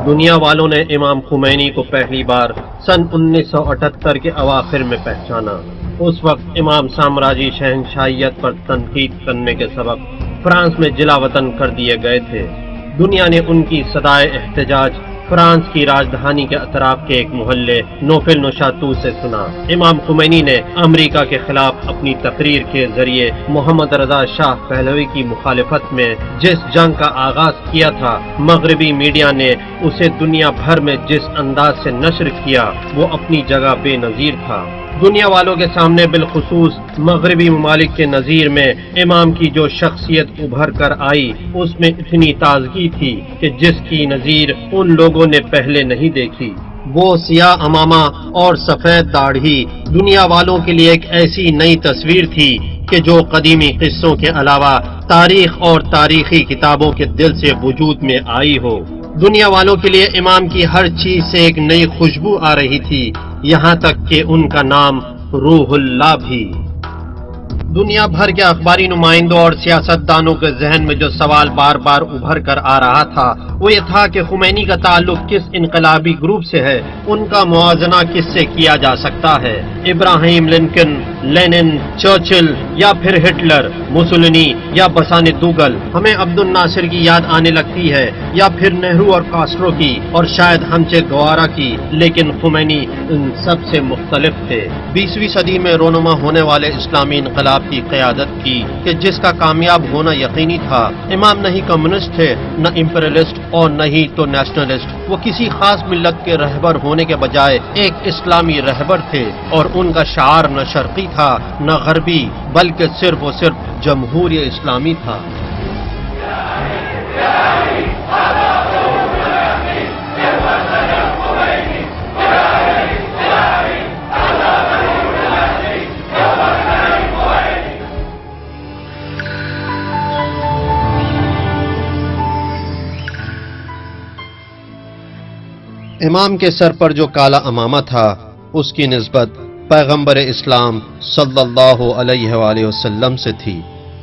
دنیا والوں نے امام خمینی کو پہلی بار سن 1978 کے اواخر میں پہچانا۔ اس وقت امام سامراجی شہنشاہیت پر تنقید کرنے کے سبب فرانس میں جلا وطن کر دیے گئے تھے۔ دنیا نے ان کی صدائے احتجاج فرانس کی راجدھانی کے اطراف کے ایک محلے نوفل نوشاتو سے سنا۔ امام خمینی نے امریکہ کے خلاف اپنی تقریر کے ذریعے محمد رضا شاہ پہلوی کی مخالفت میں جس جنگ کا آغاز کیا تھا، مغربی میڈیا نے اسے دنیا بھر میں جس انداز سے نشر کیا وہ اپنی جگہ بے نظیر تھا۔ دنیا والوں کے سامنے بالخصوص مغربی ممالک کے نظیر میں امام کی جو شخصیت ابھر کر آئی اس میں اتنی تازگی تھی کہ جس کی نظیر ان لوگوں نے پہلے نہیں دیکھی۔ وہ سیاہ امامہ اور سفید داڑھی دنیا والوں کے لیے ایک ایسی نئی تصویر تھی کہ جو قدیمی قصوں کے علاوہ تاریخ اور تاریخی کتابوں کے دل سے وجود میں آئی ہو۔ دنیا والوں کے لیے امام کی ہر چیز سے ایک نئی خوشبو آ رہی تھی، یہاں تک کہ ان کا نام روح اللہ بھی۔ دنیا بھر کے اخباری نمائندوں اور سیاستدانوں کے ذہن میں جو سوال بار بار ابھر کر آ رہا تھا وہ یہ تھا کہ خمینی کا تعلق کس انقلابی گروپ سے ہے، ان کا موازنہ کس سے کیا جا سکتا ہے؟ ابراہیم لنکن، لینن، چرچل یا پھر ہٹلر، موسولینی یا بسانِ دوگل؟ ہمیں عبد الناصر کی یاد آنے لگتی ہے یا پھر نہرو اور کاسٹرو کی اور شاید ہم چے گوارا کی، لیکن خمینی ان سب سے مختلف تھے۔ 20ویں صدی میں رونما ہونے والے اسلامی انقلاب کی قیادت کی کہ جس کا کامیاب ہونا یقینی تھا۔ امام نہ ہی کمیونسٹ تھے، نہ امپیریلسٹ اور نہ ہی تو نیشنلسٹ۔ وہ کسی خاص ملت کے رہبر ہونے کے بجائے ایک اسلامی رہبر تھے، اور ان کا شعار نہ شرقی تھا نہ غربی بلکہ صرف و صرف جمہوریہ اسلامی تھا۔ امام کے سر پر جو کالا امامہ تھا اس کی نسبت پیغمبر اسلام صلی اللہ علیہ وآلہ وسلم سے تھی،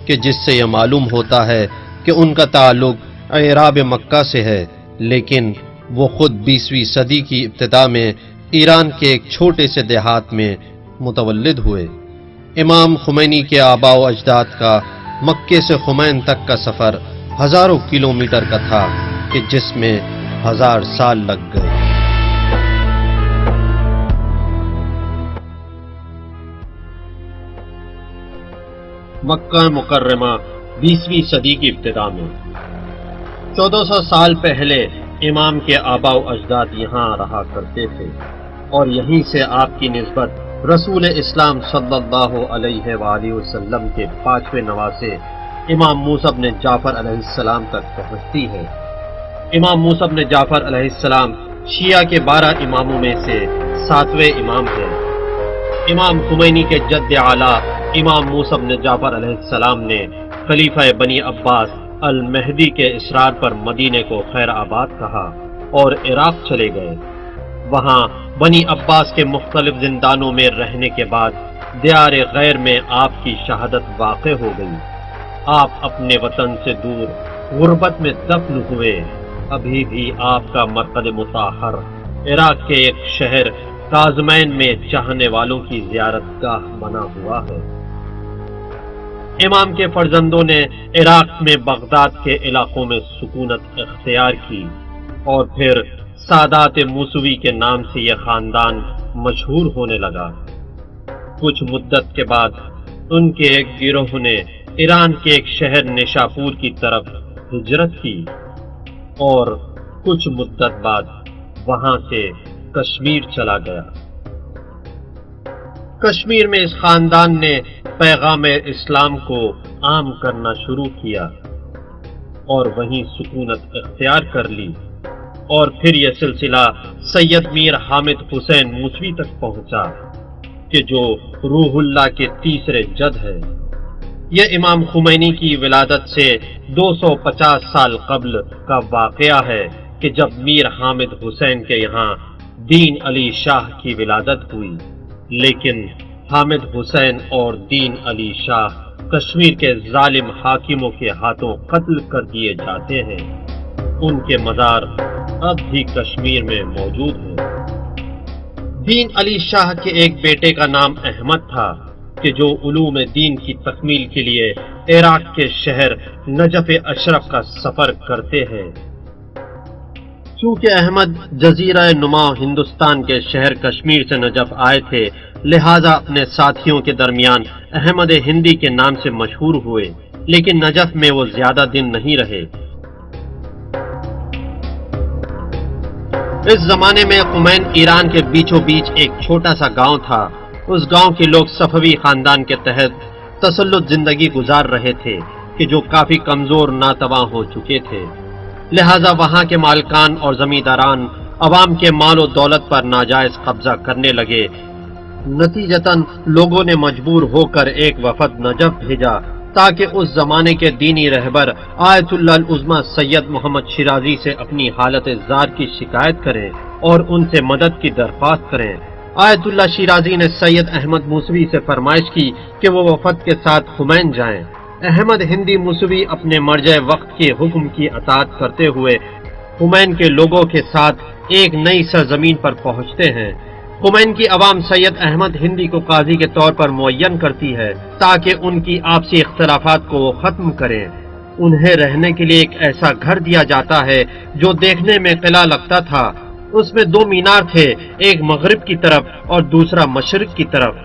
کہ جس سے یہ معلوم ہوتا ہے کہ ان کا تعلق اعراب مکہ سے ہے، لیکن وہ خود 20ویں صدی کی ابتدا میں ایران کے ایک چھوٹے سے دیہات میں متولد ہوئے۔ امام خمینی کے آباء و اجداد کا مکے سے خمین تک کا سفر ہزاروں کلومیٹر کا تھا کہ جس میں 1000 سال لگ گئے۔ مکہ مکرمہ 20ویں صدی کی ابتدا میں 1400 سال پہلے امام کے آباء و اجداد یہاں رہا کرتے تھے، اور یہیں سے آپ کی نسبت رسول اسلام صلی اللہ علیہ وآلہ وسلم کے 5ویں نواسے امام موسیٰ بن جعفر علیہ السلام تک پہنچتی ہے۔ امام موسیٰ بن جعفر علیہ السلام شیعہ کے 12 اماموں میں سے 7ویں امام ہیں۔ امام خمینی کے جد اعلیٰ امام موسیٰ بن جعفر علیہ السلام نے خلیفہ بنی عباس المہدی کے اصرار پر مدینے کو خیر آباد کہا اور عراق چلے گئے۔ وہاں بنی عباس کے مختلف زندانوں میں رہنے کے بعد دیار غیر میں آپ کی شہادت واقع ہو گئی۔ آپ اپنے وطن سے دور غربت میں دفن ہوئے۔ ابھی بھی آپ کا مرقد مطہر عراق کے ایک شہر کاظمین میں چاہنے والوں کی زیارت گاہ بنا ہوا ہے۔ امام کے فرزندوں نے عراق میں بغداد کے علاقوں میں سکونت اختیار کی، اور پھر سادات موسوی کے نام سے یہ خاندان مشہور ہونے لگا۔ کچھ مدت کے بعد ان کے ایک گروہ نے ایران کے ایک شہر نیشاپور کی طرف ہجرت کی، اور کچھ مدت بعد وہاں سے کشمیر چلا گیا۔ کشمیر میں اس خاندان نے پیغام اسلام کو عام کرنا شروع کیا اور وہیں سکونت اختیار کر لی، اور پھر یہ سلسلہ سید میر حامد حسین موسوی تک پہنچا کہ جو روح اللہ کے تیسرے جد ہے۔ یہ امام خمینی کی ولادت سے 250 سال قبل کا واقعہ ہے کہ جب میر حامد حسین کے یہاں دین علی شاہ کی ولادت ہوئی، لیکن حامد حسین اور دین علی شاہ کشمیر کے ظالم حاکموں کے ہاتھوں قتل کر دیے جاتے ہیں۔ ان کے مزار اب بھی کشمیر میں موجود ہے۔ دین علی شاہ کے ایک بیٹے کا نام احمد تھا کہ جو علوم دین کی تکمیل کے لیے عراق کے شہر نجف اشرف کا سفر کرتے ہیں۔ چونکہ احمد جزیرہ نما ہندوستان کے شہر کشمیر سے نجف آئے تھے، لہذا اپنے ساتھیوں کے درمیان احمد ہندی کے نام سے مشہور ہوئے، لیکن نجف میں وہ زیادہ دن نہیں رہے۔ اس زمانے میں خمین ایران کے بیچوں بیچ ایک چھوٹا سا گاؤں تھا۔ اس گاؤں کے لوگ صفوی خاندان کے تحت تسلط زندگی گزار رہے تھے کہ جو کافی کمزور ناتواں ہو چکے تھے، لہذا وہاں کے مالکان اور زمینداران عوام کے مال و دولت پر ناجائز قبضہ کرنے لگے۔ نتیجتاً لوگوں نے مجبور ہو کر ایک وفد نجف بھیجا تاکہ اس زمانے کے دینی رہبر آیت اللہ العظمی سید محمد شیرازی سے اپنی حالت زار کی شکایت کریں اور ان سے مدد کی درخواست کریں۔ آیت اللہ شیرازی نے سید احمد موسوی سے فرمائش کی کہ وہ وفد کے ساتھ خمین جائیں۔ احمد ہندی موسوی اپنے مرجع وقت کے حکم کی اطاعت کرتے ہوئے خمین کے لوگوں کے ساتھ ایک نئی سرزمین پر پہنچتے ہیں۔ خمین کی عوام سید احمد ہندی کو قاضی کے طور پر معین کرتی ہے تاکہ ان کی آپسی اختلافات کو ختم کریں۔ انہیں رہنے کے لیے ایک ایسا گھر دیا جاتا ہے جو دیکھنے میں قلعہ لگتا تھا۔ اس میں 2 مینار تھے، ایک مغرب کی طرف اور دوسرا مشرق کی طرف۔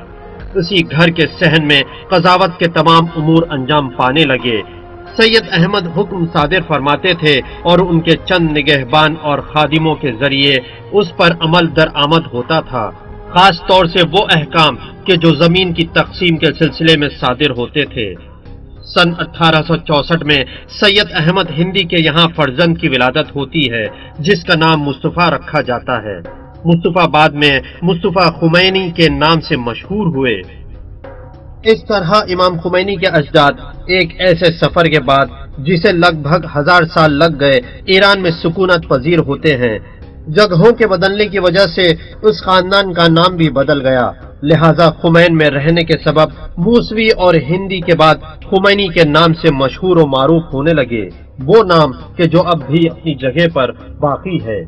اسی گھر کے صحن میں قضاوت کے تمام امور انجام پانے لگے۔ سید احمد حکم صادر فرماتے تھے اور ان کے چند نگہبان اور خادموں کے ذریعے اس پر عمل درآمد ہوتا تھا، خاص طور سے وہ احکام کہ جو زمین کی تقسیم کے سلسلے میں صادر ہوتے تھے۔ سن 1864 میں سید احمد ہندی کے یہاں فرزند کی ولادت ہوتی ہے جس کا نام مصطفیٰ رکھا جاتا ہے۔ مصطفیٰ بعد میں مصطفیٰ خمینی کے نام سے مشہور ہوئے۔ اس طرح امام خمینی کے اجداد ایک ایسے سفر کے بعد جسے لگ بھگ 1000 سال لگ گئے ایران میں سکونت پذیر ہوتے ہیں۔ جگہوں کے بدلنے کی وجہ سے اس خاندان کا نام بھی بدل گیا، لہذا خمین میں رہنے کے سبب موسوی اور ہندی کے بعد خمینی کے نام سے مشہور و معروف ہونے لگے، وہ نام کہ جو اب بھی اپنی جگہ پر باقی ہے۔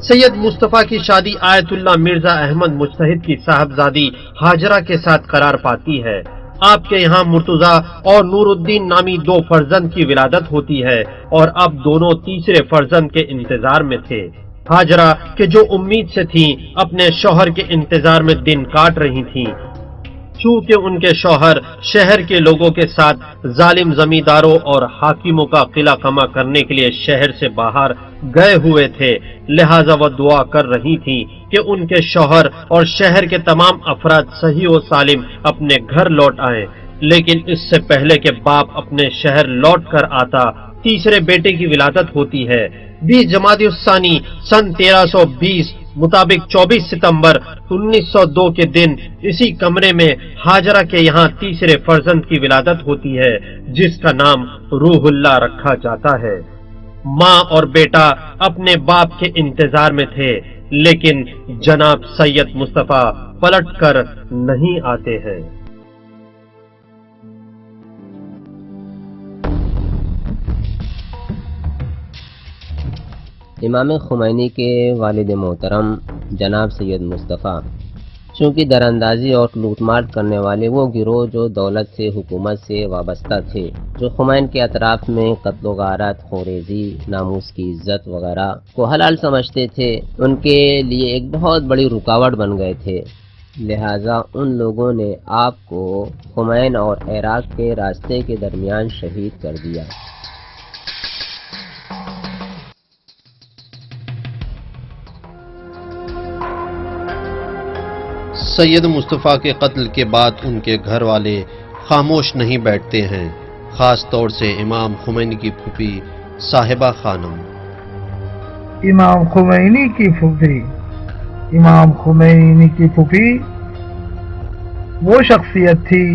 سید مصطفیٰ کی شادی آیت اللہ مرزا احمد مجتہد کی صاحبزادی ہاجرہ کے ساتھ قرار پاتی ہے۔ آپ کے یہاں مرتضیٰ اور نور الدین نامی 2 فرزند کی ولادت ہوتی ہے اور اب دونوں تیسرے فرزند کے انتظار میں تھے۔ ہاجرہ کہ جو امید سے تھیں اپنے شوہر کے انتظار میں دن کاٹ رہی تھیں، چونکہ ان کے شوہر شہر کے لوگوں کے ساتھ ظالم زمینداروں اور حاکموں کا قلعہ کما کرنے کے لیے شہر سے باہر گئے ہوئے تھے، لہذا وہ دعا کر رہی تھیں کہ ان کے شوہر اور شہر کے تمام افراد صحیح و سالم اپنے گھر لوٹ آئیں۔ لیکن اس سے پہلے کہ باپ اپنے شہر لوٹ کر آتا، تیسرے بیٹے کی ولادت ہوتی ہے۔ 20 جمادی الثانی سن 1320 مطابق 24 ستمبر 1902 کے دن اسی کمرے میں ہاجرہ کے یہاں تیسرے فرزند کی ولادت ہوتی ہے جس کا نام روح اللہ رکھا جاتا ہے۔ ماں اور بیٹا اپنے باپ کے انتظار میں تھے، لیکن جناب سید مصطفیٰ پلٹ کر نہیں آتے ہیں۔ امام خمینی کے والد محترم جناب سید مصطفیٰ چونکہ دراندازی اور لوٹ مار کرنے والے وہ گروہ جو دولت سے حکومت سے وابستہ تھے، جو خمین کے اطراف میں قتل و غارت، خوریزی، ناموس کی عزت وغیرہ کو حلال سمجھتے تھے، ان کے لیے ایک بہت بڑی رکاوٹ بن گئے تھے۔ لہٰذا ان لوگوں نے آپ کو خمین اور عراق کے راستے کے درمیان شہید کر دیا۔ سید مصطفیٰ کے قتل کے بعد ان کے گھر والے خاموش نہیں بیٹھتے ہیں، خاص طور سے امام خمینی کی پھوپھی صاحبہ خانم۔ امام خمینی کی پھوپھی، امام خمینی کی پھوپھی وہ شخصیت تھی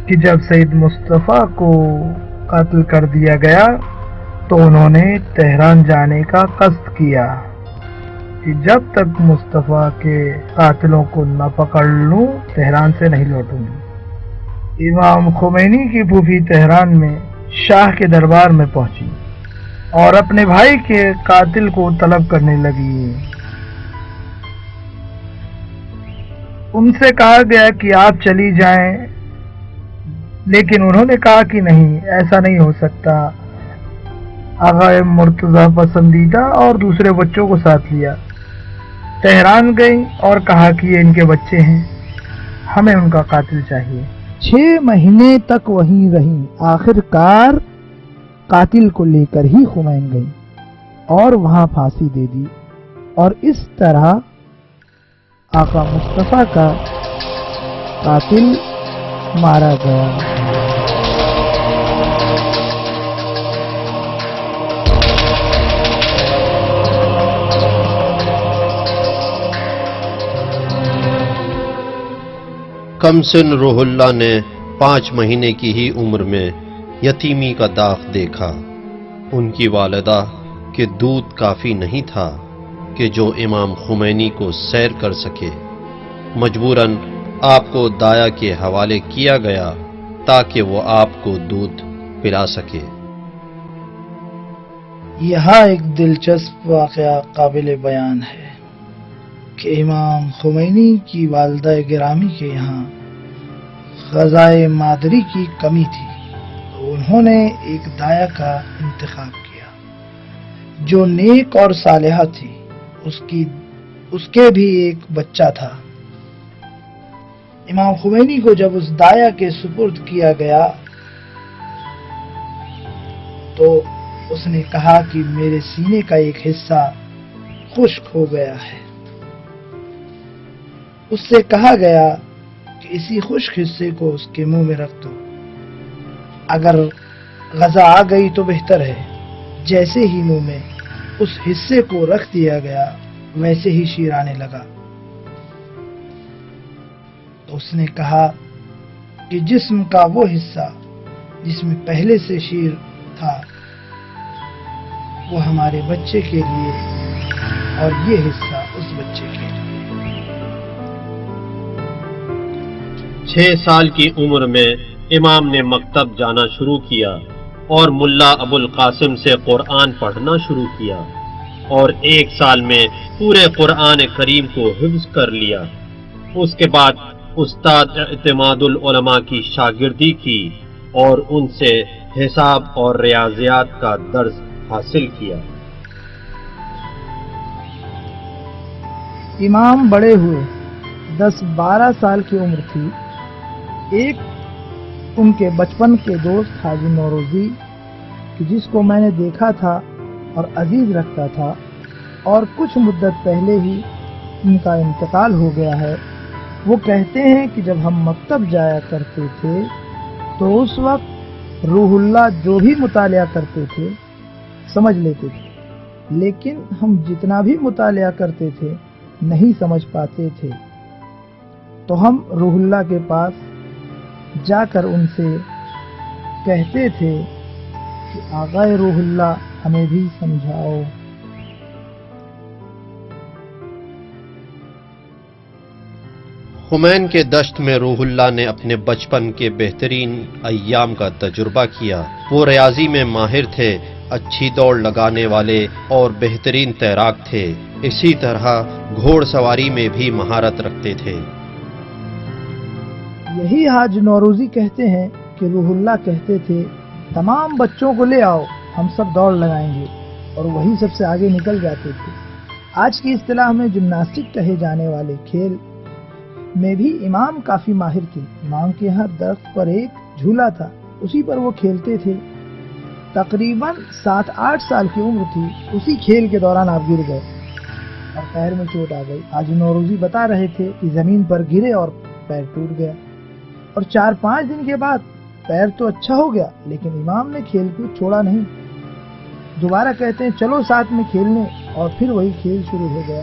کہ جب سید مصطفیٰ کو قتل کر دیا گیا تو انہوں نے تہران جانے کا قصد کیا۔ کہ جب تک مصطفیٰ کے قاتلوں کو نہ پکڑ لوں تہران سے نہیں لوٹوں گی۔ امام خمینی کی پھوپھی تہران میں شاہ کے دربار میں پہنچی اور اپنے بھائی کے قاتل کو طلب کرنے لگی۔ ان سے کہا گیا کہ آپ چلی جائیں، لیکن انہوں نے کہا کہ نہیں، ایسا نہیں ہو سکتا۔ آغا مرتضیٰ پسندیدہ اور دوسرے بچوں کو ساتھ لیا، تہران گئی اور کہا کہ یہ ان کے بچے ہیں، ہمیں ان کا قاتل چاہیے۔ 6 مہینے تک وہیں رہیں، آخر کار قاتل کو لے کر ہی خمین گئی اور وہاں پھانسی دے دی، اور اس طرح آقا مصطفیٰ کا قاتل مارا گیا۔ کم سن روح اللہ نے 5 مہینے کی ہی عمر میں یتیمی کا داغ دیکھا۔ ان کی والدہ کے دودھ کافی نہیں تھا کہ جو امام خمینی کو سیر کر سکے، مجبوراً آپ کو دایا کے حوالے کیا گیا تاکہ وہ آپ کو دودھ پلا سکے۔ یہاں ایک دلچسپ واقعہ قابل بیان ہے کہ امام خمینی کی والدہ گرامی کے یہاں غذائے مادری کی کمی تھی، تو انہوں نے ایک دایا کا انتخاب کیا جو نیک اور صالحہ تھی۔ اس کے بھی ایک بچہ تھا۔ امام خمینی کو جب اس دایا کے سپرد کیا گیا تو اس نے کہا کہ میرے سینے کا ایک حصہ خشک ہو گیا ہے۔ اس سے کہا گیا کہ اسی خشک حصے کو اس کے منہ میں رکھ دو، اگر غذا آ گئی تو بہتر ہے۔ جیسے ہی منہ میں اس حصے کو رکھ دیا گیا ویسے ہی شیر آنے لگا۔ تو اس نے کہا کہ جسم کا وہ حصہ جس میں پہلے سے شیر تھا وہ ہمارے بچے کے لیے، اور یہ حصہ اس بچے کے لیے۔ 6 سال کی عمر میں امام نے مکتب جانا شروع کیا اور ملا ابو القاسم سے قرآن پڑھنا شروع کیا، اور 1 سال میں پورے قرآن کریم کو حفظ کر لیا۔ اس کے بعد استاد اعتماد العلماء کی شاگردی کی اور ان سے حساب اور ریاضیات کا درس حاصل کیا۔ امام بڑے ہوئے، 10-12 سال کی عمر تھی۔ ایک ان کے بچپن کے دوست حاجی نوروزی، جس کو میں نے دیکھا تھا اور عزیز رکھتا تھا، اور کچھ مدت پہلے ہی ان کا انتقال ہو گیا ہے، وہ کہتے ہیں کہ جب ہم مکتب جایا کرتے تھے تو اس وقت روح اللہ جو بھی مطالعہ کرتے تھے سمجھ لیتے تھے، لیکن ہم جتنا بھی مطالعہ کرتے تھے نہیں سمجھ پاتے تھے، تو ہم روح اللہ کے پاس جا کر ان سے کہتے تھے کہ آقا روح اللہ ہمیں بھی سمجھاؤ۔ خمین کے دشت میں روح اللہ نے اپنے بچپن کے بہترین ایام کا تجربہ کیا۔ وہ ریاضی میں ماہر تھے، اچھی دوڑ لگانے والے اور بہترین تیراک تھے، اسی طرح گھوڑ سواری میں بھی مہارت رکھتے تھے۔ یہی حاج نوروزی کہتے ہیں کہ روح اللہ کہتے تھے تمام بچوں کو لے آؤ، ہم سب دوڑ لگائیں گے، اور وہی سب سے آگے نکل جاتے تھے۔ آج کی اصطلاح میں جمناسٹک کہے جانے والے کھیل میں بھی امام کافی ماہر تھے۔ امام کے ہاں درخت پر ایک جھولا تھا، اسی پر وہ کھیلتے تھے۔ تقریباً 7-8 سال کی عمر تھی، اسی کھیل کے دوران آپ گر گئے اور پیر میں چوٹ آ گئی۔ حاجی نوروزی بتا رہے تھے کہ زمین پر گرے اور پیر ٹوٹ گیا، اور 4-5 دن کے بعد پیر تو اچھا ہو گیا، لیکن امام نے کھیل کو چھوڑا نہیں۔ دوبارہ کہتے ہیں چلو ساتھ میں کھیلنے، اور پھر وہی کھیل شروع ہو گیا۔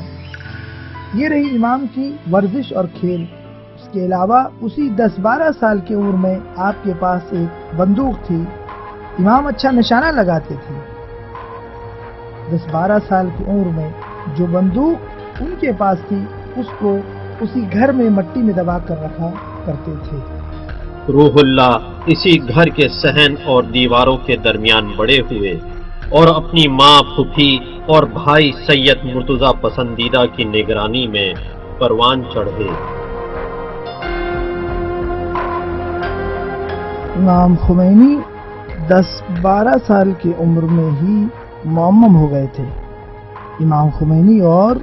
یہ رہی امام کی ورزش اور کھیل۔ اس کے علاوہ اسی 10-12 سال کی عمر میں آپ کے پاس ایک بندوق تھی، امام اچھا نشانہ لگاتے تھے۔ 10-12 سال کی عمر میں جو بندوق ان کے پاس تھی اس کو اسی گھر میں مٹی میں دبا کر رکھا کرتے تھے۔ روح اللہ اسی گھر کے صحن اور دیواروں کے درمیان بڑے ہوئے اور اپنی ماں پھوپھی اور بھائی سید مرتضیٰ پسندیدہ کی نگرانی میں پروان چڑھے۔ امام خمینی 10-12 سال کی عمر میں ہی معمم ہو گئے تھے۔ امام خمینی اور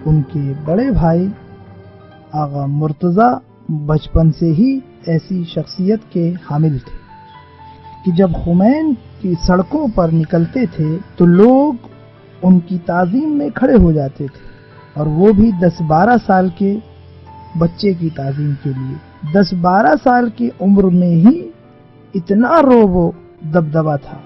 ان کے بڑے بھائی آغا مرتضیٰ بچپن سے ہی ایسی شخصیت کے حامل تھے کہ جب خمین کی سڑکوں پر نکلتے تھے تو لوگ ان کی تعظیم میں کھڑے ہو جاتے تھے، اور وہ بھی 10-12 سال کے بچے کی تعظیم کے لیے۔ 10-12 سال کی عمر میں ہی اتنا رعب و دبدبا تھا۔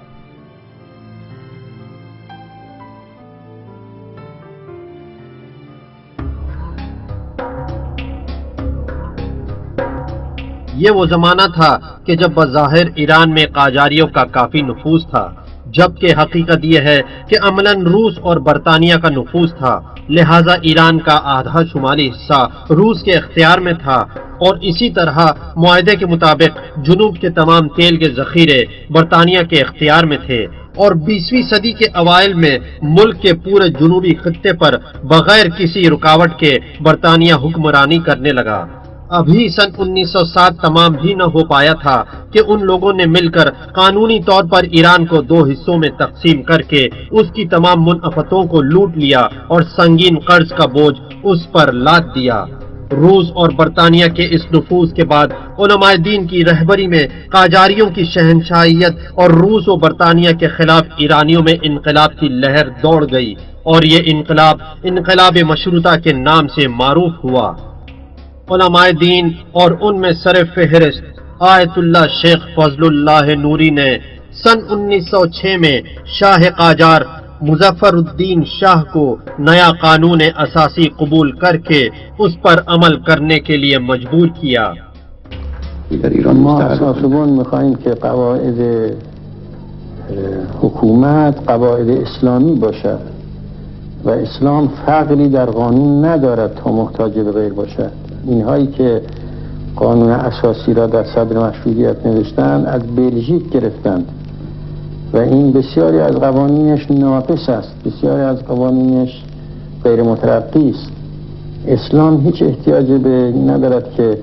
یہ وہ زمانہ تھا کہ جب بظاہر ایران میں قاجاریوں کا کافی نفوذ تھا، جبکہ حقیقت یہ ہے کہ عملاً روس اور برطانیہ کا نفوذ تھا، لہٰذا ایران کا آدھا شمالی حصہ روس کے اختیار میں تھا، اور اسی طرح معاہدے کے مطابق جنوب کے تمام تیل کے ذخیرے برطانیہ کے اختیار میں تھے، اور 20ویں صدی کے اوائل میں ملک کے پورے جنوبی خطے پر بغیر کسی رکاوٹ کے برطانیہ حکمرانی کرنے لگا۔ ابھی سن 1907 تمام بھی نہ ہو پایا تھا کہ ان لوگوں نے مل کر قانونی طور پر ایران کو 2 حصوں میں تقسیم کر کے اس کی تمام منافتوں کو لوٹ لیا اور سنگین قرض کا بوجھ اس پر لاد دیا۔ روس اور برطانیہ کے اس نفوذ کے بعد علماء دین کی رہبری میں قاجاریوں کی شہنشاہیت اور روس و برطانیہ کے خلاف ایرانیوں میں انقلاب کی لہر دوڑ گئی، اور یہ انقلاب مشروطہ کے نام سے معروف ہوا۔ علماء دین اور ان میں سر فہرست آیت اللہ شیخ فضل اللہ نوری نے سن 1906 میں شاہ قاجار مظفر الدین شاہ کو نیا قانون اساسی قبول کر کے اس پر عمل کرنے کے لیے مجبور کیا۔ ما اساسبان میخواهیم که قواعد حکومت قواعد اسلامی باشد و اسلام فقری در قانون ندارد تا محتاج به غیر باشد. اینهایی که قانون اساسی را در صدر مشروطیت نوشتند از بلژیک گرفتند و این بسیاری از قوانینش ناقص است، بسیاری از قوانینش غیر مترقی است. اسلام هیچ احتیاجی به ندارد که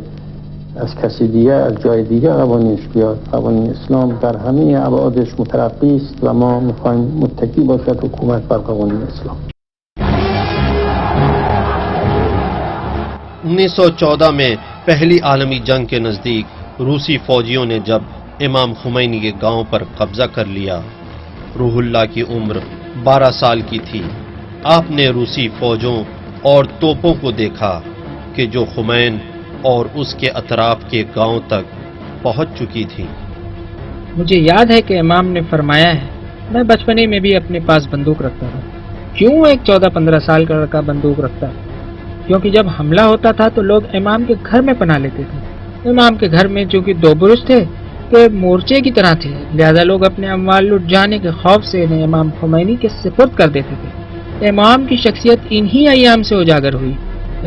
از کسی دیگر از جای دیگر قوانینش بیاد. قوانین اسلام در همه ابعادش مترقی است و ما میخوایم متکی باشد حکومت بر قوانین اسلام. 1914 میں پہلی عالمی جنگ کے نزدیک روسی فوجیوں نے جب امام خمینی کے گاؤں پر قبضہ کر لیا۔ روح اللہ کی عمر 12 سال کی تھی۔ آپ نے روسی فوجوں اور توپوں کو دیکھا کہ جو خمین اور اس کے اطراف کے گاؤں تک پہنچ چکی تھی۔ مجھے یاد ہے کہ امام نے فرمایا ہے، میں بچپنے میں بھی اپنے پاس بندوق رکھتا تھا۔ کیوں ایک 14-15 سال کا لڑکا بندوق رکھتا ہے؟ کیونکہ جب حملہ ہوتا تھا تو لوگ امام کے گھر میں پناہ لیتے تھے۔ امام کے گھر میں چونکہ 2 برج تھے کہ مورچے کی طرح تھے، لہذا لوگ اپنے اموال لٹ جانے کے خوف سے انہیں امام خمینی کے سپرد کر دیتے تھے۔ امام کی شخصیت انہی ایام سے اجاگر ہوئی۔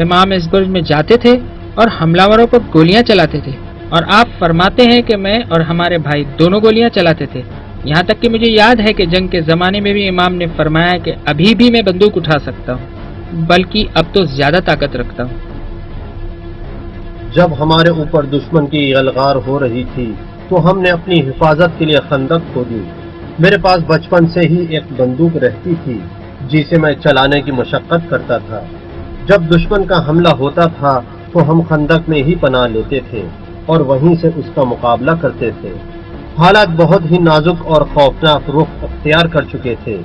امام اس برج میں جاتے تھے اور حملہ وروں پر گولیاں چلاتے تھے، اور آپ فرماتے ہیں کہ میں اور ہمارے بھائی دونوں گولیاں چلاتے تھے، یہاں تک کہ مجھے یاد ہے کہ جنگ کے زمانے میں بھی امام نے فرمایا کہ ابھی بھی میں بندوق اٹھا سکتا ہوں، بلکہ اب تو زیادہ طاقت رکھتا ہوں۔ جب ہمارے اوپر دشمن کی غلغار ہو رہی تھی تو ہم نے اپنی حفاظت کے لیے خندق کھودی۔ میرے پاس بچپن سے ہی ایک بندوق رہتی تھی جسے میں چلانے کی مشقت کرتا تھا۔ جب دشمن کا حملہ ہوتا تھا تو ہم خندق میں ہی پناہ لیتے تھے اور وہیں سے اس کا مقابلہ کرتے تھے۔ حالات بہت ہی نازک اور خوفناک رخ اختیار کر چکے تھے۔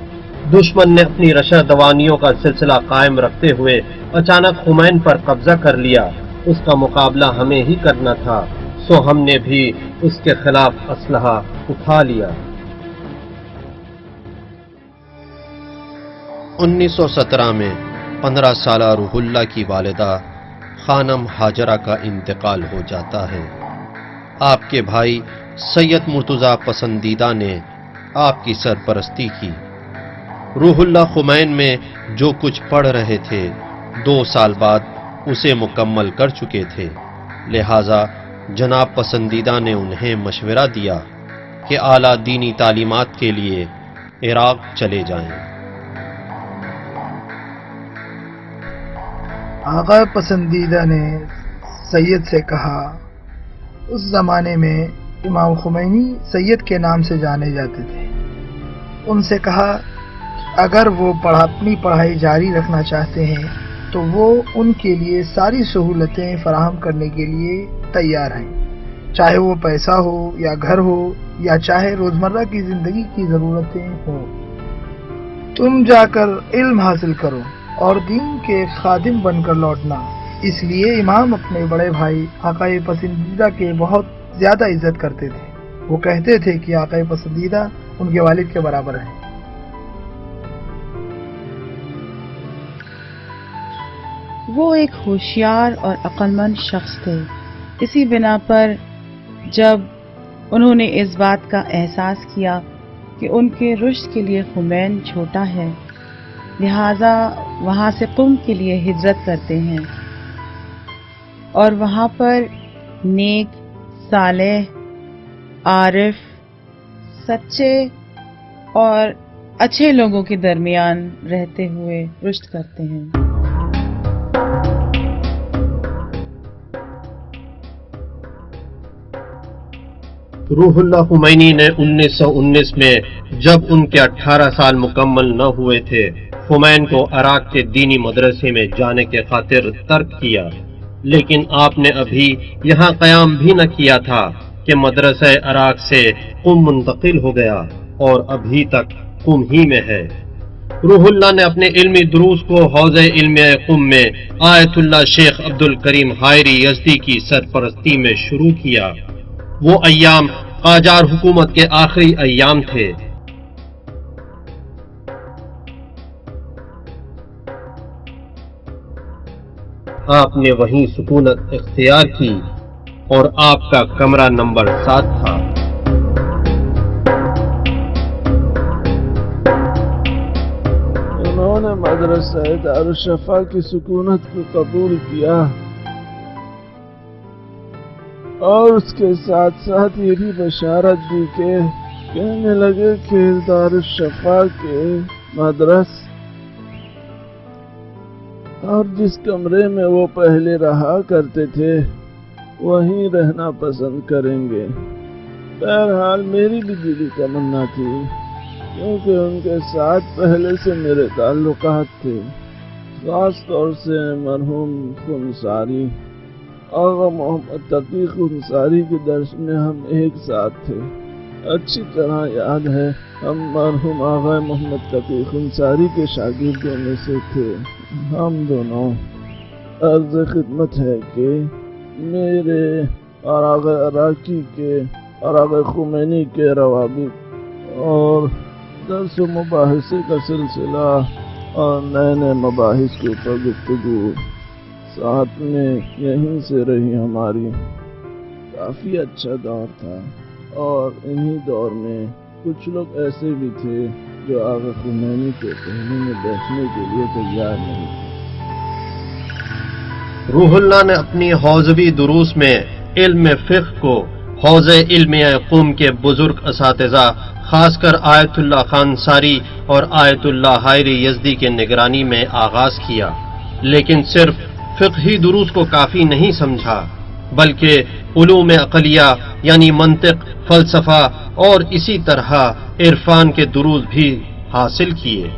دشمن نے اپنی رشا دوانیوں کا سلسلہ قائم رکھتے ہوئے اچانک خمین پر قبضہ کر لیا۔ اس کا مقابلہ ہمیں ہی کرنا تھا، سو ہم نے بھی اس کے خلاف اسلحہ اٹھا لیا۔ 1917 میں 15 سالہ روح اللہ کی والدہ خانم ہاجرہ کا انتقال ہو جاتا ہے۔ آپ کے بھائی سید مرتضیٰ پسندیدہ نے آپ کی سرپرستی کی۔ روح اللہ خمین میں جو کچھ پڑھ رہے تھے، 2 سال بعد اسے مکمل کر چکے تھے، لہٰذا جناب پسندیدہ نے انہیں مشورہ دیا کہ اعلیٰ دینی تعلیمات کے لیے عراق چلے جائیں۔ آقا پسندیدہ نے سید سے کہا، اس زمانے میں امام خمینی سید کے نام سے جانے جاتے تھے، ان سے کہا اگر وہ اپنی پڑھائی جاری رکھنا چاہتے ہیں تو وہ ان کے لیے ساری سہولتیں فراہم کرنے کے لیے تیار ہیں، چاہے وہ پیسہ ہو یا گھر ہو یا چاہے روزمرہ کی زندگی کی ضرورتیں ہوں۔ تم جا کر علم حاصل کرو اور دین کے خادم بن کر لوٹنا۔ اس لیے امام اپنے بڑے بھائی آقا پسندیدہ کے بہت زیادہ عزت کرتے تھے، وہ کہتے تھے کہ آقا پسندیدہ ان کے والد کے برابر ہیں۔ وہ ایک ہوشیار اور عقلمند شخص تھے، اسی بنا پر جب انہوں نے اس بات کا احساس کیا کہ ان کے رشد کے لیے خمین چھوٹا ہے، لہٰذا وہاں سے قم کے لیے ہجرت کرتے ہیں اور وہاں پر نیک، صالح، عارف، سچے اور اچھے لوگوں کے درمیان رہتے ہوئے رشد کرتے ہیں۔ روح اللہ خمینی نے 1919 میں جب ان کے 18 سال مکمل نہ ہوئے تھے، خمین کو عراق کے دینی مدرسے میں جانے کے خاطر ترک کیا، لیکن آپ نے ابھی یہاں قیام بھی نہ کیا تھا کہ مدرسہ عراق سے قم منتقل ہو گیا اور ابھی تک قم ہی میں ہے۔ روح اللہ نے اپنے علمی دروس کو حوض علم قم میں آیت اللہ شیخ عبد الکریم حائری یزدی کی سرپرستی میں شروع کیا۔ وہ ایام قاجار حکومت کے آخری ایام تھے۔ آپ نے وہیں سکونت اختیار کی اور آپ کا کمرہ نمبر 7 تھا۔ انہوں نے مدرسہ دارالشفا کی سکونت کو قبول کیا اور اس کے ساتھ ساتھ یہ بھی بشارت دی کہ کہنے لگے کہ دارالشفا کے مدرس اور جس کمرے میں وہ پہلے رہا کرتے تھے وہیں رہنا پسند کریں گے۔ بہرحال میری بھی دلی تمنا تھی، کیونکہ ان کے ساتھ پہلے سے میرے تعلقات تھے، خاص طور سے مرحوم خنساری، آغا محمد تقی خنساری کے درس میں ہم ایک ساتھ تھے۔ اچھی طرح یاد ہے ہم مرحوم آغا محمد تقی خنساری کے شاگردوں میں سے تھے۔ ہم دونوں، عرض خدمت ہے کہ میرے اور آغا عراقی کے اور آغا خمینی کے روابط اور درس و مباحثے کا سلسلہ اور نئے نئے مباحث کے اوپر گفتگو ساتھ میں یہیں سے رہی ہماری۔ کافی اچھا دور تھا اور انہی دور میں کچھ لوگ ایسے بھی تھے جو آغا خمینی کے کہنے میں بیٹھنے کے لیے تیار نہیں تھے۔ روح اللہ نے اپنی حوزوی دروس میں علم فقہ کو حوض علم قم کے بزرگ اساتذہ خاص کر آیت اللہ خانساری اور آیت اللہ حائری یزدی کے نگرانی میں آغاز کیا، لیکن صرف فقہی دروس کو کافی نہیں سمجھا، بلکہ علوم عقلیہ یعنی منطق، فلسفہ اور اسی طرح عرفان کے دروس بھی حاصل کیے۔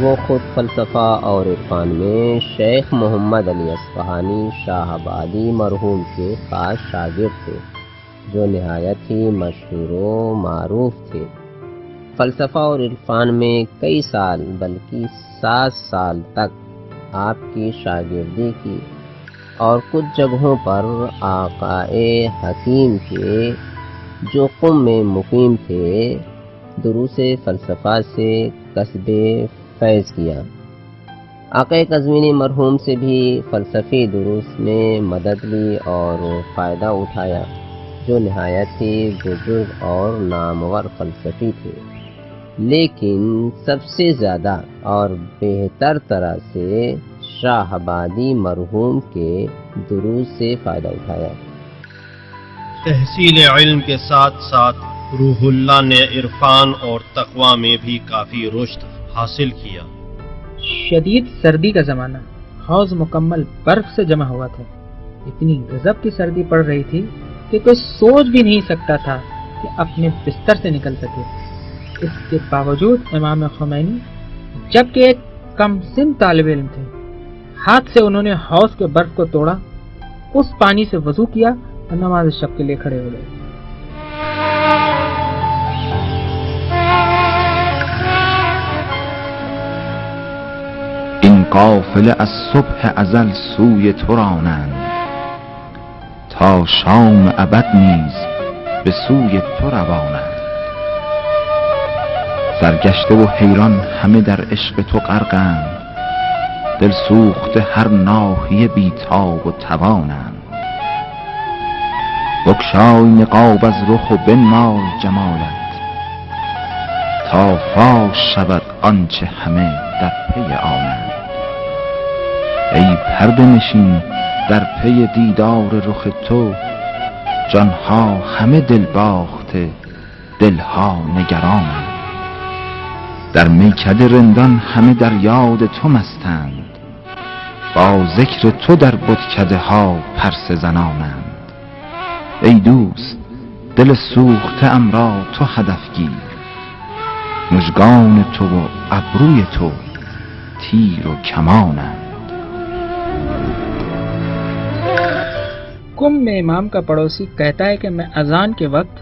وہ خود فلسفہ اور عرفان میں شیخ محمد علی اصفہانی شاہ آبادی مرحوم کے خاص شاگرد تھے، جو نہایت ہی مشہور و معروف تھے۔ فلسفہ اور عرفان میں کئی سال بلکہ 7 سال تک آپ کی شاگردی کی اور کچھ جگہوں پر آقائے حکیم کے جو قم میں مقیم تھے دروس فلسفہ سے کسب فیض کیا۔ آقا قزوینی مرحوم سے بھی فلسفی دروس میں مدد لی اور فائدہ اٹھایا، جو نہایت ہی بزرگ اور نامور فلسفی تھے، لیکن سب سے زیادہ اور بہتر طرح سے شاہ آبادی مرحوم کے دروس سے فائدہ اٹھایا۔ تحصیل علم کے ساتھ ساتھ روح اللہ نے عرفان اور تقوی میں بھی کافی رشد حاصل کیا۔ شدید سردی کا زمانہ، حوض مکمل برف سے جمع ہوا تھا۔ اتنی غضب کی سردی پڑ رہی تھی کہ کوئی سوچ بھی نہیں سکتا تھا کہ اپنے بستر سے نکل سکے۔ اس کے باوجود امام خمینی، جبکہ ایک کم سن طالب علم تھے، ہاتھ سے انہوں نے حوض کے برف کو توڑا، اس پانی سے وضو کیا اور نماز شب کے لیے کھڑے ہو گئے۔ این قافله از صبح ازل سوی تو رانند، تا شام ابد نیز به سوی تو روانند. سرگشته و حیران همه در عشق تو غرقند، دل سوخته هر ناحیه بیتاب و توانند. بگشای نقاب از رخ و بنمای جمالت، تا فاش شود آنچه همه در پی آنند. ای پرده نشین در پی دیدار رخ تو، جانها همه دل باخته دلها نگرانند. در میکده رندان همه در یاد تو مستند، با ذکر تو در بتکده ها پرسه زنانند. ای دوست دل سوخته ام را تو هدف گیر، مژگان تو و ابروی تو تیر و کمانند. کم میں امام کا پڑوسی کہتا ہے کہ میں اذان کے وقت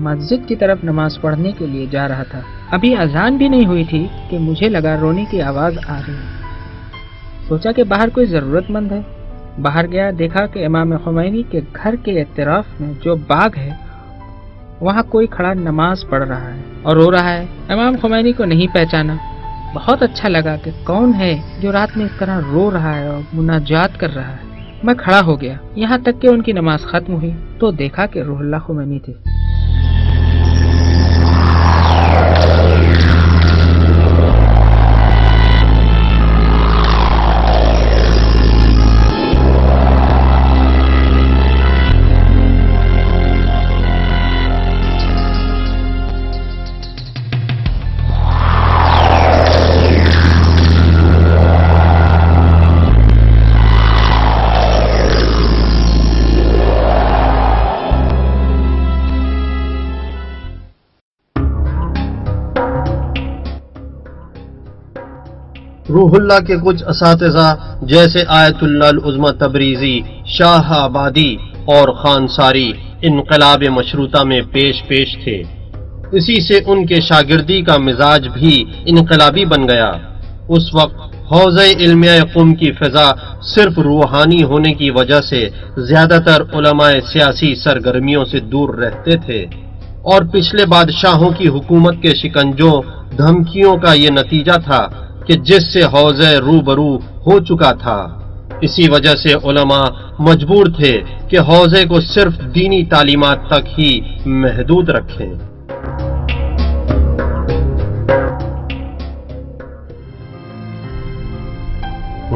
مسجد کی طرف نماز پڑھنے کے لیے جا رہا تھا۔ ابھی اذان بھی نہیں ہوئی تھی کہ مجھے لگا رونے کی آواز آ رہی ہے۔ سوچا کہ باہر کوئی ضرورت مند ہے۔ باہر گیا، دیکھا کہ امام خمینی کے گھر کے اطراف میں جو باغ ہے وہاں کوئی کھڑا نماز پڑھ رہا ہے اور رو رہا ہے۔ امام خمینی کو نہیں پہچانا۔ بہت اچھا لگا کہ کون ہے جو رات میں اس طرح رو رہا ہے اور مناجات کر رہا ہے۔ میں کھڑا ہو گیا، یہاں تک کہ ان کی نماز ختم ہوئی تو دیکھا کہ روح اللہ خمینی تھے۔ روح اللہ کے کچھ اساتذہ جیسے آیت اللہ العظمی تبریزی، شاہ آبادی اور خانساری انقلاب مشروطہ میں پیش تھے۔ اسی سے ان کے شاگردی کا مزاج بھی انقلابی بن گیا۔ اس وقت حوزہ علمیہ قم کی فضا صرف روحانی ہونے کی وجہ سے زیادہ تر علماء سیاسی سرگرمیوں سے دور رہتے تھے، اور پچھلے بادشاہوں کی حکومت کے شکنجوں دھمکیوں کا یہ نتیجہ تھا کہ جس سے حوزہ روبرو ہو چکا تھا۔ اسی وجہ سے علماء مجبور تھے کہ حوزے کو صرف دینی تعلیمات تک ہی محدود رکھیں۔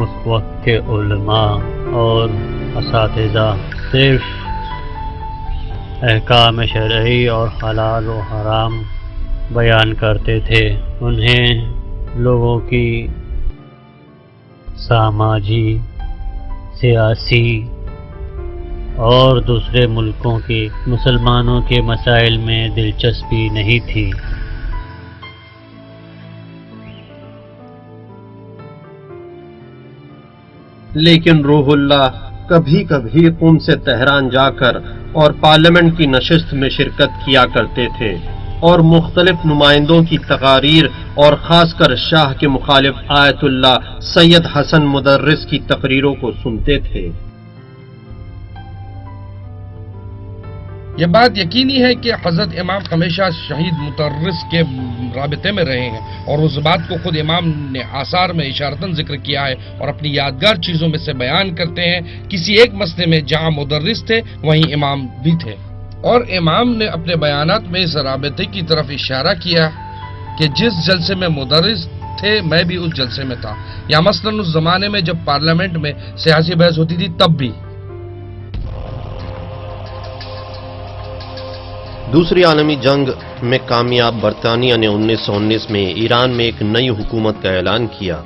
اس وقت کے علماء اور اساتذہ صرف احکام شرعی اور حلال و حرام بیان کرتے تھے۔ انہیں لوگوں کی سماجی، سیاسی اور دوسرے ملکوں کے مسلمانوں کے مسائل میں دلچسپی نہیں تھی۔ لیکن روح اللہ کبھی کبھی قم سے تہران جا کر اور پارلیمنٹ کی نشست میں شرکت کیا کرتے تھے، اور مختلف نمائندوں کی تقاریر اور خاص کر شاہ کے مخالف آیت اللہ سید حسن مدرس کی تقریروں کو سنتے تھے۔ یہ بات یقینی ہے کہ حضرت امام ہمیشہ شہید مدرس کے رابطے میں رہے ہیں، اور اس بات کو خود امام نے آثار میں اشارتاً ذکر کیا ہے اور اپنی یادگار چیزوں میں سے بیان کرتے ہیں۔ کسی ایک مسئلے میں جہاں مدرس تھے وہیں امام بھی تھے، اور امام نے اپنے بیانات میں اس رابطے کی طرف اشارہ کیا کہ جس جلسے میں مدرس تھے میں بھی اس جلسے میں تھا، یا مثلاً اس زمانے میں جب پارلیمنٹ میں سیاسی بحث ہوتی تھی تب بھی۔ دوسری عالمی جنگ میں کامیاب برطانیہ نے 1919 میں ایران میں ایک نئی حکومت کا اعلان کیا،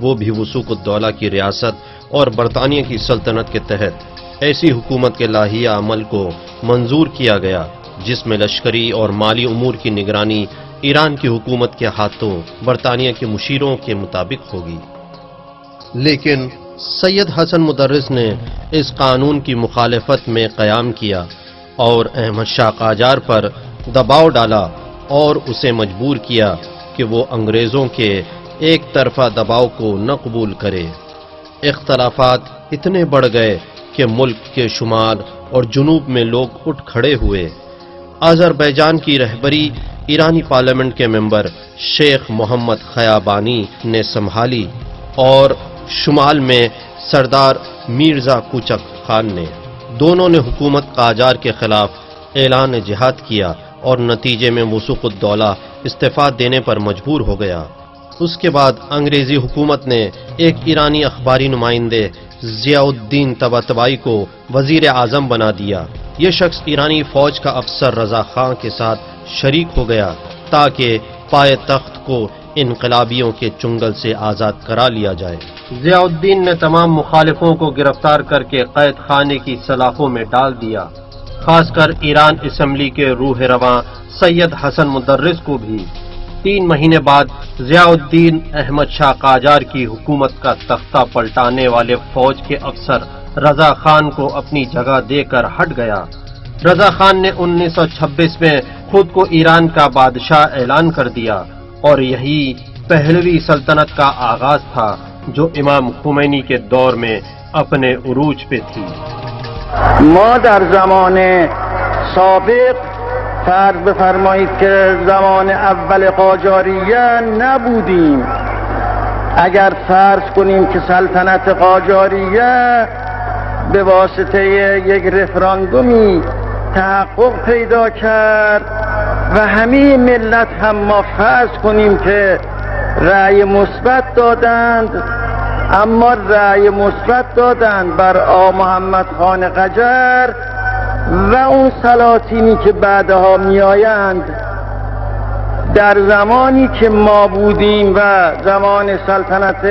وہ بھی وثوق الدولہ کی ریاست اور برطانیہ کی سلطنت کے تحت ایسی حکومت کے لاہیہ عمل کو منظور کیا گیا جس میں لشکری اور مالی امور کی نگرانی ایران کی حکومت کے ہاتھوں برطانیہ کے مشیروں کے مطابق ہوگی۔ لیکن سید حسن مدرس نے اس قانون کی مخالفت میں قیام کیا اور احمد شاہ قاجار پر دباؤ ڈالا اور اسے مجبور کیا کہ وہ انگریزوں کے ایک طرفہ دباؤ کو نہ قبول کرے۔ اختلافات اتنے بڑھ گئے کہ ملک کے شمال اور جنوب میں لوگ اٹھ کھڑے ہوئے۔ آذربائیجان کی رہبری ایرانی پارلیمنٹ کے ممبر شیخ محمد خیابانی نے سنبھالی اور شمال میں سردار میرزا کوچک خان نے۔ دونوں نے حکومت قاجار کے خلاف اعلان جہاد کیا اور نتیجے میں وثوق الدولہ استعفیٰ دینے پر مجبور ہو گیا۔ اس کے بعد انگریزی حکومت نے ایک ایرانی اخباری نمائندے ضیاء الدین طباطبائی کو وزیر اعظم بنا دیا۔ یہ شخص ایرانی فوج کا افسر رضا خان کے ساتھ شریک ہو گیا تاکہ پائے تخت کو انقلابیوں کے چنگل سے آزاد کرا لیا جائے۔ ضیاء الدین نے تمام مخالفوں کو گرفتار کر کے قید خانے کی سلاخوں میں ڈال دیا، خاص کر ایران اسمبلی کے روح رواں سید حسن مدرس کو بھی۔ 3 مہینے بعد ضیاء الدین احمد شاہ قاجار کی حکومت کا تختہ پلٹانے والے فوج کے افسر رضا خان کو اپنی جگہ دے کر ہٹ گیا۔ رضا خان نے 1926 میں خود کو ایران کا بادشاہ اعلان کر دیا اور یہی پہلوی سلطنت کا آغاز تھا جو امام خمینی کے دور میں اپنے عروج پہ تھی۔ ما در زمان سابق فرض بفرمایید که زمان اول قاجاریه نبودیم. اگر فرض کنیم که سلطنت قاجاریه به واسطه یک رفراندومی تحقق پیدا کرد و همه ملت هم ما فرض کنیم که رأی مثبت دادند، اما رأی مثبت دادند بر آقا محمد خان قجر و اون سلاطینی که بعدها میآیند. در زمانی که ما بودیم و زمان سلطنت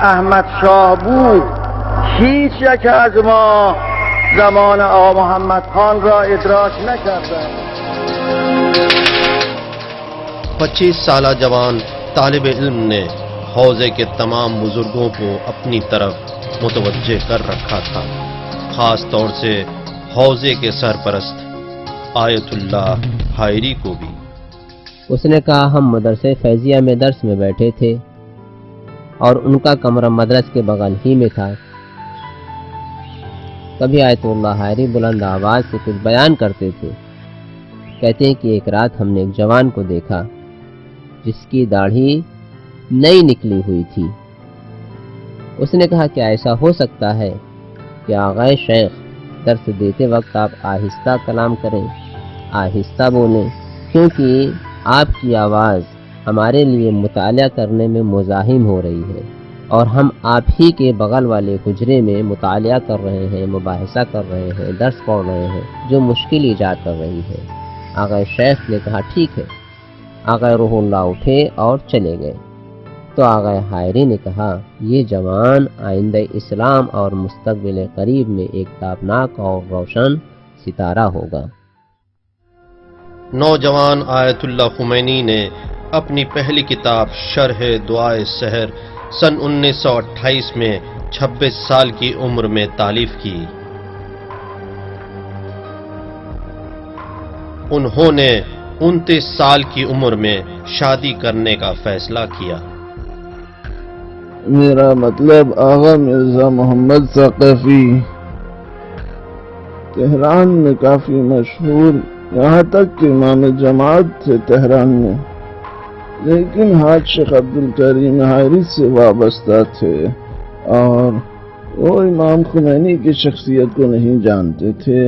احمد شاه بود، هیچ یک از ما زمان آقا محمد خان را ادراک نکردند. 25 سالہ جوان طالب علم نے حوزے کے تمام بزرگوں کو اپنی طرف متوجہ کر رکھا تھا، خاص طور سے حوزے کے سرپرست آیت اللہ حائری کو بھی۔ اس نے کہا ہم مدرسے فیضیہ میں درس میں بیٹھے تھے اور ان کا کمرہ مدرس کے بغل ہی میں تھا۔ کبھی آیت اللہ حائری بلند آواز سے کچھ بیان کرتے تھے۔ کہتے ہیں کہ ایک رات ہم نے ایک جوان کو دیکھا جس کی داڑھی نئی نکلی ہوئی تھی۔ اس نے کہا کہ ایسا ہو سکتا ہے کہ آغائے شیخ درس دیتے وقت آپ آہستہ کلام کریں، آہستہ بولیں، کیونکہ آپ کی آواز ہمارے لیے مطالعہ کرنے میں مزاحم ہو رہی ہے اور ہم آپ ہی کے بغل والے حجرے میں مطالعہ کر رہے ہیں، مباحثہ کر رہے ہیں، درس پڑھ رہے ہیں جو مشکل ایجاد کر رہی ہے۔ آغائے شیخ نے کہا ٹھیک ہے۔ آغائے روح اللہ اٹھے اور چلے گئے تو آغائے حائری نے کہا یہ جوان آئندہ اسلام اور مستقبل قریب میں ایک تابناک اور روشن ستارہ ہوگا۔ نوجوان آیت اللہ خمینی نے اپنی پہلی کتاب شرح دعائے سحر سن 1928 میں 26 سال کی عمر میں تالیف کی۔ انہوں نے 29 سال کی عمر میں شادی کرنے کا فیصلہ کیا۔ میرا مطلب آغا مرزا محمد ثقفی تہران میں کافی مشہور، یہاں تک کہ امام جماعت تھے تہران میں، لیکن حاج شیخ عبدالکریم حائری سے وابستہ تھے اور وہ امام خمینی کی شخصیت کو نہیں جانتے تھے،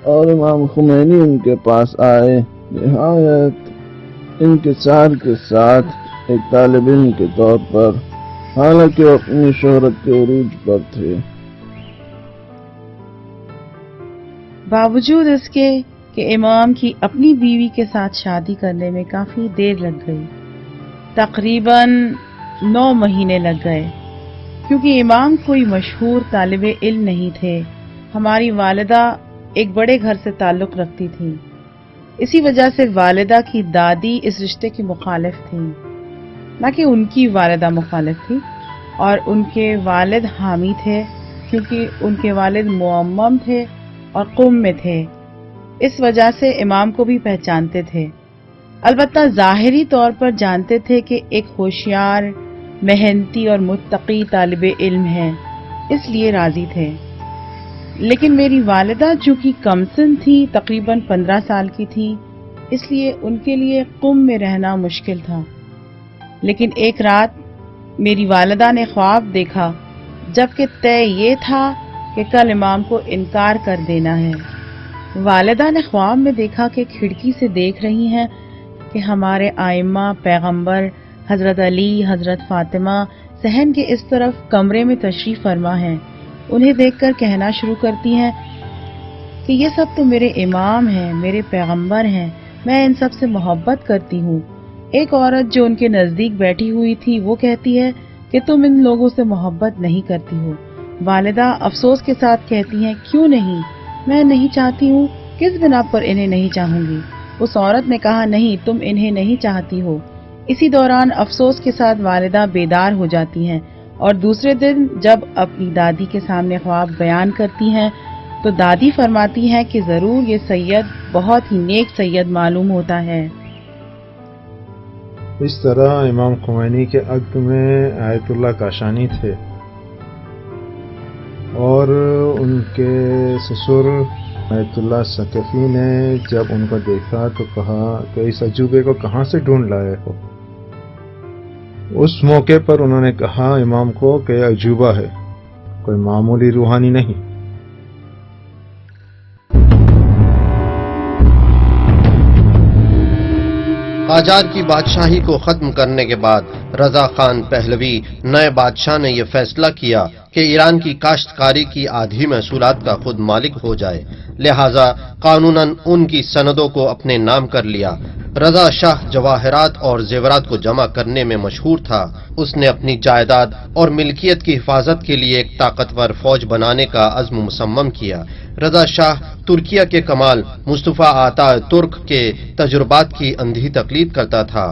اور امام خمینی ان کے پاس آئے نہایت انکسار کے ساتھ ایک طالب علم کے طور پر، حالانکہ وہ اپنی شہرت کے عروج پر تھے۔ باوجود اس کے کہ امام کی اپنی بیوی کے ساتھ شادی کرنے میں کافی دیر لگ گئی، تقریباً 9 مہینے لگ گئے، کیونکہ امام کوئی مشہور طالب علم نہیں تھے۔ ہماری والدہ ایک بڑے گھر سے تعلق رکھتی تھی، اسی وجہ سے والدہ کی دادی اس رشتے کی مخالف تھی، نہ کہ ان کی والدہ مخالف تھی، اور ان کے والد حامی تھے کیونکہ ان کے والد معمم تھے اور قم میں تھے، اس وجہ سے امام کو بھی پہچانتے تھے، البتہ ظاہری طور پر جانتے تھے کہ ایک ہوشیار، محنتی اور متقی طالب علم ہے، اس لیے راضی تھے۔ لیکن میری والدہ چونکہ کم سن تھی، تقریباً 15 سال کی تھی، اس لیے ان کے لیے قم میں رہنا مشکل تھا۔ لیکن ایک رات میری والدہ نے خواب دیکھا، جبکہ طے یہ تھا کہ کل امام کو انکار کر دینا ہے۔ والدہ نے خواب میں دیکھا کہ کھڑکی سے دیکھ رہی ہیں کہ ہمارے آئمہ پیغمبر حضرت علی، حضرت فاطمہ صحن کے اس طرف کمرے میں تشریف فرما ہیں۔ انہیں دیکھ کر کہنا شروع کرتی ہیں کہ یہ سب تو میرے امام ہیں، میرے پیغمبر ہیں، میں ان سب سے محبت کرتی ہوں۔ ایک عورت جو ان کے نزدیک بیٹھی ہوئی تھی وہ کہتی ہے کہ تم ان لوگوں سے محبت نہیں کرتی ہو۔ والدہ افسوس کے ساتھ کہتی ہیں کیوں نہیں، میں نہیں چاہتی ہوں، کس بنا پر انہیں نہیں چاہوں گی؟ اس عورت نے کہا نہیں، تم انہیں نہیں چاہتی ہو۔ اسی دوران افسوس کے ساتھ والدہ بیدار ہو جاتی ہیں، اور دوسرے دن جب اپنی دادی کے سامنے خواب بیان کرتی ہیں تو دادی فرماتی ہیں کہ ضرور یہ سید بہت ہی نیک سید معلوم ہوتا ہے۔ اس طرح امام خمینی کے عقد میں آیت اللہ کاشانی تھے، اور ان کے سسر آیت اللہ ثقفی نے جب ان کو دیکھا تو کہا کہ اس عجوبے کو کہاں سے ڈھونڈ لائے ہو؟ اس موقع پر انہوں نے کہا امام کو کہ یہ عجوبہ ہے، کوئی معمولی روحانی نہیں۔ قاجار کی بادشاہی کو ختم کرنے کے بعد رضا خان پہلوی نئے بادشاہ نے یہ فیصلہ کیا کہ ایران کی کاشتکاری کی آدھی محصولات کا خود مالک ہو جائے، لہذا قانوناً ان کی سندوں کو اپنے نام کر لیا۔ رضا شاہ جواہرات اور زیورات کو جمع کرنے میں مشہور تھا۔ اس نے اپنی جائیداد اور ملکیت کی حفاظت کے لیے ایک طاقتور فوج بنانے کا عزم مصمم کیا۔ رضا شاہ ترکیہ کے کمال مصطفیٰ آتا ترک کے تجربات کی اندھی تقلید کرتا تھا۔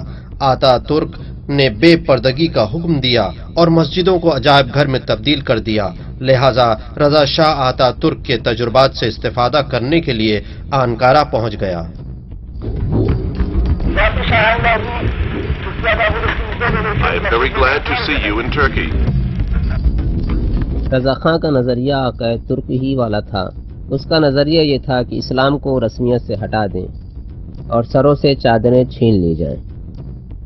آتا ترک نے بے پردگی کا حکم دیا اور مسجدوں کو عجائب گھر میں تبدیل کر دیا، لہذا رضا شاہ آتا ترک کے تجربات سے استفادہ کرنے کے لیے آنکارا پہنچ گیا۔ رضا خان کا نظریہ عقائد ترک ہی والا تھا۔ اس کا نظریہ یہ تھا کہ اسلام کو رسمیت سے ہٹا دیں اور سروں سے چادریں چھین لی جائیں،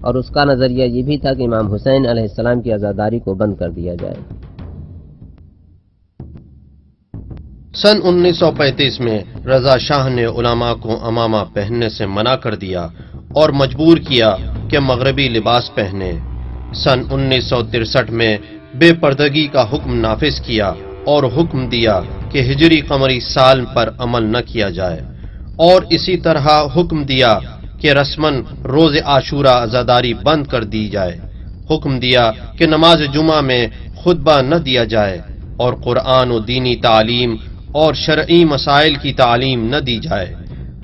اور اس کا نظریہ یہ بھی تھا کہ امام حسین علیہ السلام کی عزاداری کو بند کر دیا جائے۔ سن 1935 میں رضا شاہ نے علماء کو عمامہ پہننے سے منع کر دیا اور مجبور کیا کہ مغربی لباس پہنے۔ سن 1963 میں بے پردگی کا حکم نافذ کیا اور حکم دیا کہ ہجری قمری سال پر عمل نہ کیا جائے، اور اسی طرح حکم دیا کہ رسماً روز عاشورہ عزاداری بند کر دی جائے۔ حکم دیا کہ نماز جمعہ میں خطبہ نہ دیا جائے اور قرآن و دینی تعلیم اور شرعی مسائل کی تعلیم نہ دی جائے۔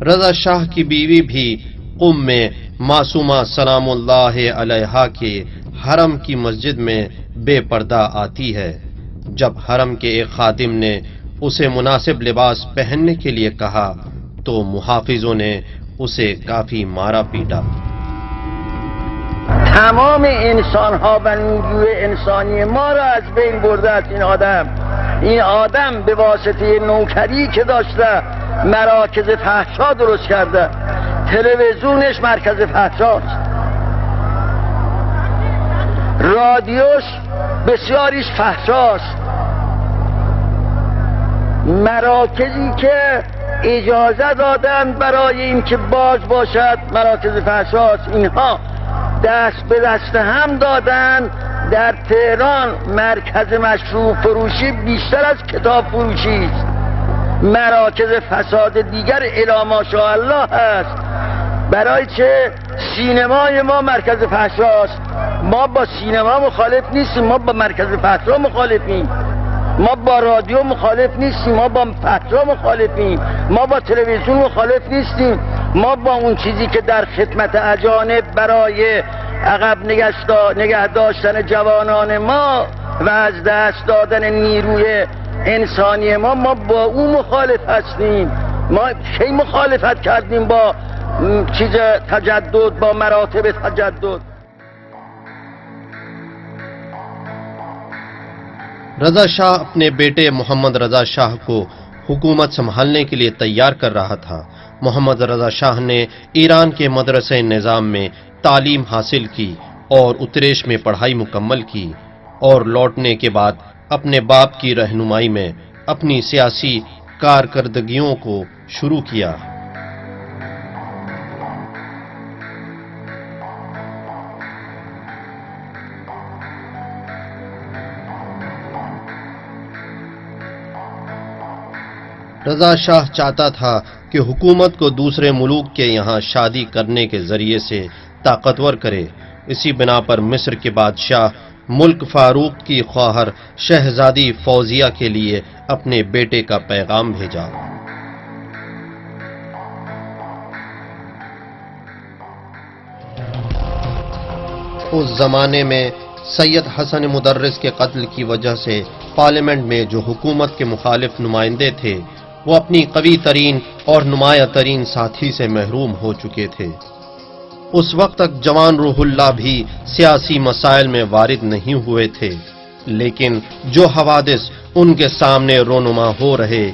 رضا شاہ کی بیوی بھی قم میں معصومہ سلام اللہ علیہا کے حرم کی مسجد میں بے پردہ آتی ہے۔ جب حرم کے ایک خادم نے اسے مناسب لباس پہننے کے لیے کہا تو محافظوں نے اسے کافی مارا پیٹا۔ تمام انسان ها و نیروی انسانی ما را از بین برده است این آدم. این آدم به واسطه نوکری که داشته مراکز فحشا درست کرده. تلویزیونش مرکز فحشاست، رادیوش بسیاریش فحشاست، مراکزی که اجازه دادن برای اینکه باز باشد مراکز فحشاست، اینها دست به دست هم دادن. در تهران مرکز مشروب فروشی بیشتر از کتاب فروشی است. مراکز فساد دیگر الی ماشاءالله هست. برای چه؟ سینمای ما مرکز فحشاست. ما با سینما مخالف نیستیم، ما با مرکز فحشا مخالفیم. ما با رادیو مخالف نیستیم، ما با فحشا مخالفیم. ما با تلویزیون مخالف نیستیم. ما با اون چیزی که در خدمت اجانب برای عقب نگه داشتن جوانان ما و از دست دادن نیروی انسانی ما با اون مخالف هستیم. ما کی مخالفت کردیم با چیز تجدد، با مراتب تجدد؟ رضا شاہ اپنے بیٹے محمد رضا شاہ کو حکومت سنبھالنے کے لیے تیار کر رہا تھا۔ محمد رضا شاہ نے ایران کے مدرسہ نظام میں تعلیم حاصل کی اور اتریش میں پڑھائی مکمل کی، اور لوٹنے کے بعد اپنے باپ کی رہنمائی میں اپنی سیاسی کارکردگیوں کو شروع کیا۔ رضا شاہ چاہتا تھا کہ حکومت کو دوسرے ملوک کے یہاں شادی کرنے کے ذریعے سے طاقتور کرے۔ اسی بنا پر مصر کے بادشاہ ملک فاروق کی خواہر شہزادی فوزیہ کے لیے اپنے بیٹے کا پیغام بھیجا۔ اس زمانے میں سید حسن مدرس کے قتل کی وجہ سے پارلیمنٹ میں جو حکومت کے مخالف نمائندے تھے وہ اپنی قوی ترین اور نمایاں ترین ساتھی سے محروم ہو چکے تھے۔ اس وقت تک جوان روح اللہ بھی سیاسی مسائل میں وارد نہیں ہوئے تھے، لیکن جو حوادث ان کے سامنے رونما ہو رہے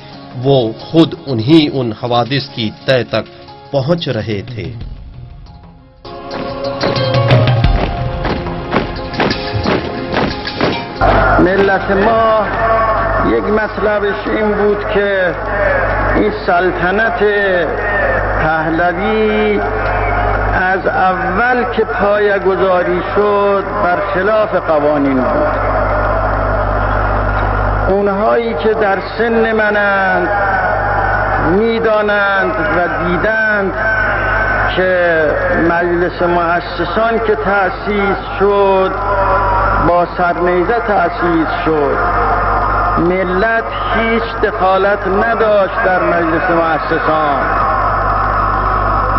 وہ خود ان حوادث کی تہ تک پہنچ رہے تھے۔ ملت ما یک مطلبش این بود که این سلطنت پهلوی از اول که پایه‌گذاری شد برخلاف قوانین بود. اونهایی که در سن منند میدانند و دیدند که مجلس مؤسسان که تأسیس شد با سرنیزه تأسیس شد، ملت هیچ دخالت نداشت در مجلس مؤسسان.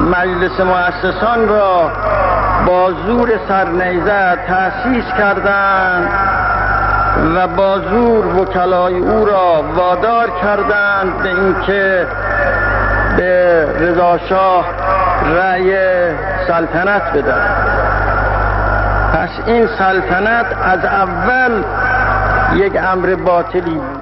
مجلس مؤسسان را با زور سرنیزه تأسیس کردند و با زور وکلای او را وادار کردند به اینکه به رضا شاه رأی سلطنت بدهند. پس این سلطنت از اول یک امر باطلی بود.